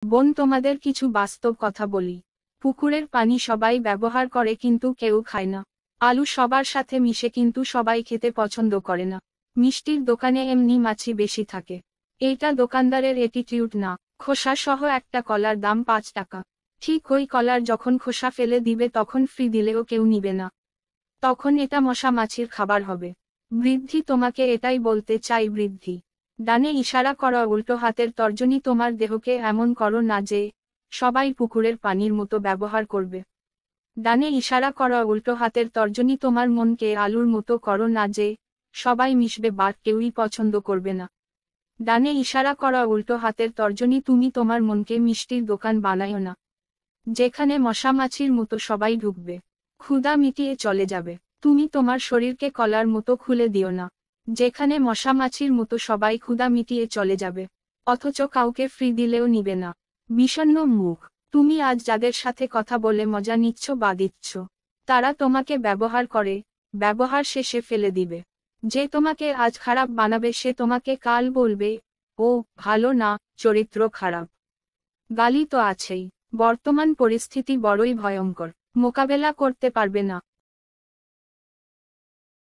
বোন, তোমাদের কিছু বাস্তব কথা বলি। পুকুরের পানি সবাই ব্যবহার করে কিন্তু কেউ খায় না। আলু সবার সাথে মিশে কিন্তু সবাই খেতে পছন্দ করে না। মিষ্টির দোকানে এমনি মাছি বেশি থাকে। এইটা দোকানদারের অ্যাটিটিউড না। খোসা সহ একটা কলার দাম 5 টাকা। ঠিক ওই কলার যখন খোসা ফেলে দিবে তখন ফ্রি দিলেও কেউ নিবে না। তখন এটা মশা মাছির খাবার হবে। বৃদ্ধি, তোমাকে এটাই বলতে চাই বৃদ্ধি। ডানে ইশারা করা উল্টো হাতের তর্জনী, তোমার দেহকে এমন করো না যে সবাই পুকুরের পানির মতো ব্যবহার করবে। ডানে ইশারা করা উল্টো হাতের তর্জনী, তোমার মনকে আলুর মতো করো না যে সবাই মিশবে বা কেউই পছন্দ করবে না। ডানে ইশারা করা উল্টো হাতের তর্জনী, তুমি তোমার মনকে মিষ্টির দোকান বানায়ো না যেখানে মশা মাছির মতো সবাই ঢুকবে, ক্ষুধা মিটিয়ে চলে যাবে। তুমি তোমার শরীরকে কলার মতো খুলে দিও না যেখানে মশা মাছির মতো সবাই ক্ষুধা মিটিয়ে চলে যাবে, অথচ কাউকে ফ্রি দিলেও নিবে না। বিষণ্ণ মুখ, তুমি আজ যাদের সাথে কথা বলে মজা নিচ্ছ বা দিচ্ছ, তারা তোমাকে ব্যবহার করে, ব্যবহার শেষে ফেলে দিবে। যে তোমাকে আজ খারাপ বানাবে সে তোমাকে কাল বলবে, ও ভালো না, চরিত্র খারাপ। গালি তো আছেই। বর্তমান পরিস্থিতি বড়ই ভয়ঙ্কর, মোকাবেলা করতে পারবে না।